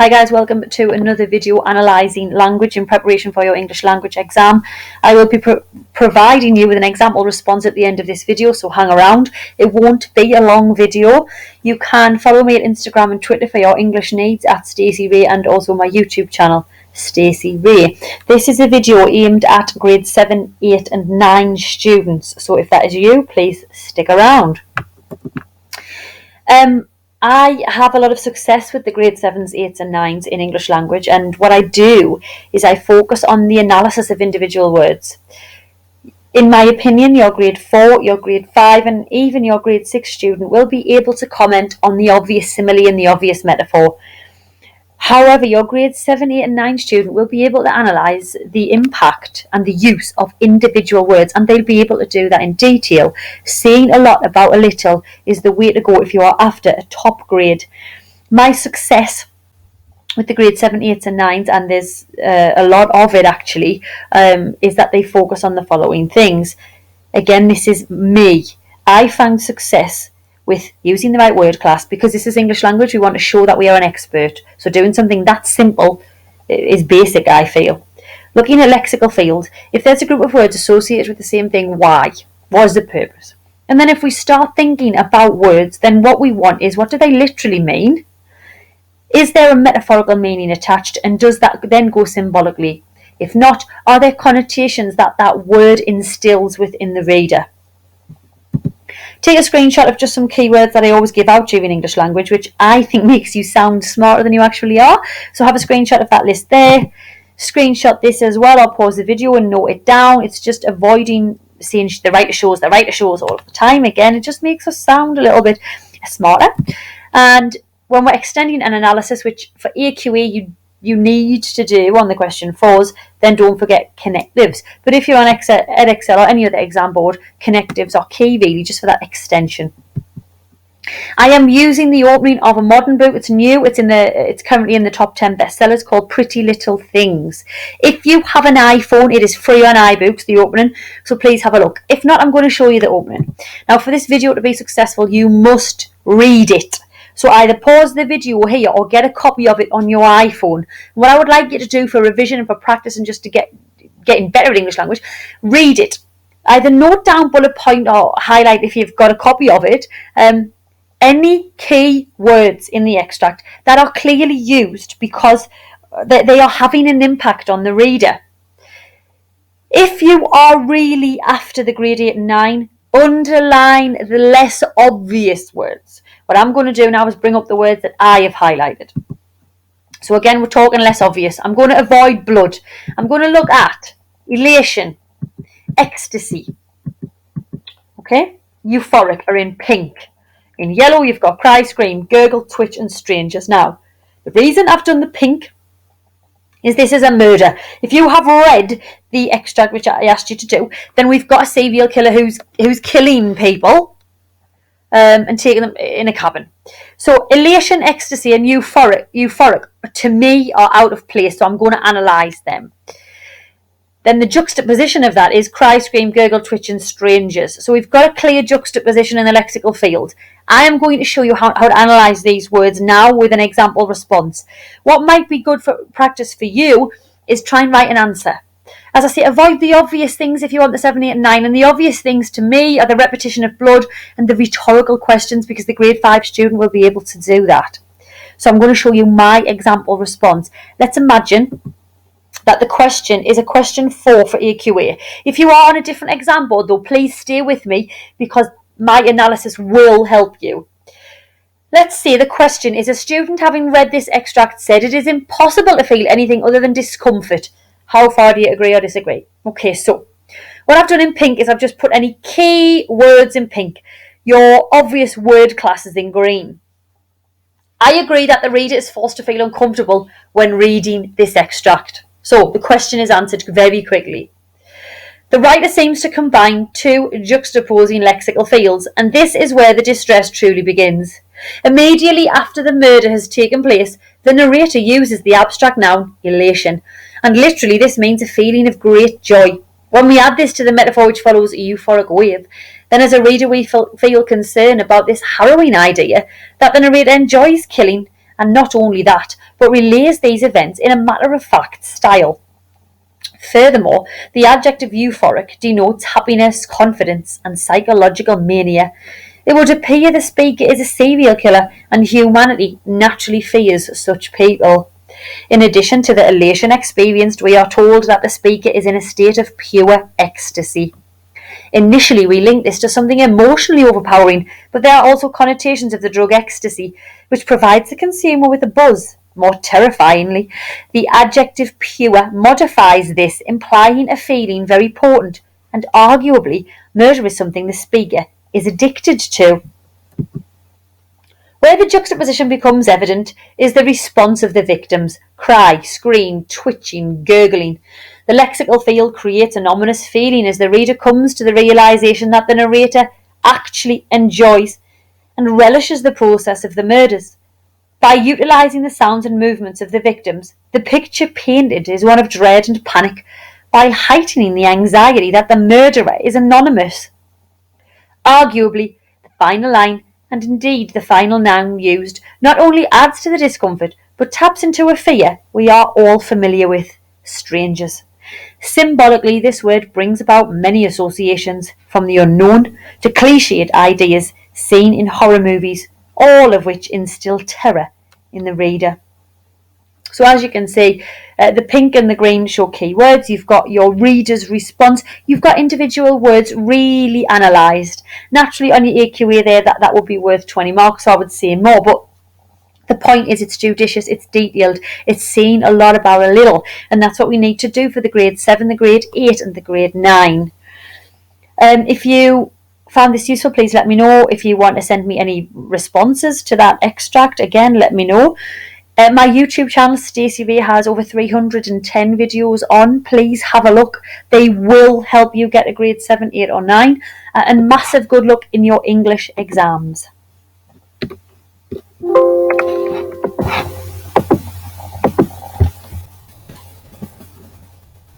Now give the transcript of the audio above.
Hi guys, welcome to another video analysing language in preparation for your English language exam. I will be providing you with an example response at the end of this video, so hang around. It won't be a long video. You can follow me at Instagram and Twitter for your English needs at Stacey Ray, and also my YouTube channel, Stacey Ray. This is a video aimed at grade 7, 8 and 9 students, so if that is you, please stick around. I have a lot of success with the grade 7s, 8s and 9s in English language, and what I do is I focus on the analysis of individual words. In my opinion, your grade 4, your grade 5 and even your grade 6 student will be able to comment on the obvious simile and the obvious metaphor. However, your grade 7, 8 and 9 student will be able to analyse the impact and the use of individual words, and they'll be able to do that in detail. Saying a lot about a little is the way to go if you are after a top grade. My success with the grade 7, 8s and 9s, and there's a lot of it actually, is that they focus on the following things. Again, this is me. I found success with using the right word class. Because this is English language, we want to show that we are an expert. So doing something that simple is basic, I feel. Looking at lexical field, if there's a group of words associated with the same thing, why? What is the purpose? And then if we start thinking about words, then what we want is, what do they literally mean? Is there a metaphorical meaning attached, and does that then go symbolically? If not, are there connotations that that word instills within the reader? Take a screenshot of just some keywords that I always give out during English language, which I think makes you sound smarter than you actually are. So have a screenshot of that list there. Screenshot this as well, or pause the video and note it down. It's just avoiding saying the writer shows all the time. Again, it just makes us sound a little bit smarter. And when we're extending an analysis, which for AQA you need to do on the question 4s, then don't forget connectives. But if you're on Edexcel or any other exam board, connectives are key really, just for that extension. I am using the opening of a modern book. It's new. It's currently in the top 10 bestsellers, called Pretty Little Things. If you have an iPhone, it is free on iBooks, the opening, so please have a look. If not, I'm going to show you the opening. Now, for this video to be successful, you must read it. So either pause the video here or get a copy of it on your iPhone. What I would like you to do for revision and for practice and just to getting better at English language, read it. Either note down, bullet point or highlight, if you've got a copy of it, any key words in the extract that are clearly used because they are having an impact on the reader. If you are really after the grade 8 and 9, underline the less obvious words. What I'm going to do now is bring up the words that I have highlighted. So again, we're talking less obvious. I'm going to avoid blood. I'm going to look at elation, ecstasy. Okay? Euphoric are in pink. In yellow, you've got cry, scream, gurgle, twitch, and strangers. Now, the reason I've done the pink is this is a murder. If you have read the extract, which I asked you to do, then we've got a serial killer who's killing people and taking them in a cabin. So elation, ecstasy, and euphoric to me are out of place, so I'm going to analyse them. Then the juxtaposition of that is cry, scream, gurgle, twitch, and strangers. So we've got a clear juxtaposition in the lexical field. I am going to show you how to analyse these words now with an example response. What might be good for practice for you is try and write an answer. As I say, avoid the obvious things if you want the 7, 8 and 9. And the obvious things to me are the repetition of blood and the rhetorical questions, because the grade 5 student will be able to do that. So I'm going to show you my example response. Let's imagine that the question is a question 4 for AQA. If you are on a different exam board, though, please stay with me because my analysis will help you. Let's say the question is, a student having read this extract said it is impossible to feel anything other than discomfort. How far do you agree or disagree? Okay, so what I've done in pink is I've just put any key words in pink. Your obvious word class is in green. I agree that the reader is forced to feel uncomfortable when reading this extract. So the question is answered very quickly. The writer seems to combine two juxtaposing lexical fields, and this is where the distress truly begins. Immediately after the murder has taken place, the narrator uses the abstract noun elation, and literally this means a feeling of great joy. When we add this to the metaphor which follows a euphoric wave, then as a reader we feel concern about this harrowing idea that the narrator enjoys killing and not only that, but relays these events in a matter-of-fact style. Furthermore, the adjective euphoric denotes happiness, confidence, and psychological mania. It would appear the speaker is a serial killer, and humanity naturally fears such people. In addition to the elation experienced, we are told that the speaker is in a state of pure ecstasy. Initially, we link this to something emotionally overpowering, but there are also connotations of the drug ecstasy, which provides the consumer with a buzz. More terrifyingly, the adjective pure modifies this, implying a feeling very potent, and arguably, murder is something the speaker is addicted to. Where the juxtaposition becomes evident is the response of the victims: cry, scream, twitching, gurgling. The lexical field creates an ominous feeling as the reader comes to the realization that the narrator actually enjoys and relishes the process of the murders. By utilizing the sounds and movements of the victims, the picture painted is one of dread and panic, while heightening the anxiety that the murderer is anonymous. Arguably, the final line, and indeed the final noun used, not only adds to the discomfort, but taps into a fear we are all familiar with: strangers. Symbolically, this word brings about many associations, from the unknown to cliched ideas seen in horror movies, all of which instill terror in the reader. So as you can see, the pink and the green show keywords. You've got your reader's response. You've got individual words really analysed. Naturally, on your AQA there, that would be worth 20 marks, so I would say more. But the point is, it's judicious, it's detailed, it's saying a lot about a little. And that's what we need to do for the grade 7, the grade 8 and the grade 9. If you found this useful, please let me know. If you want to send me any responses to that extract, again, let me know. My YouTube channel, Stacey Ray, has over 310 videos on. Please have a look. They will help you get a grade 7, 8 or 9. And massive good luck in your English exams.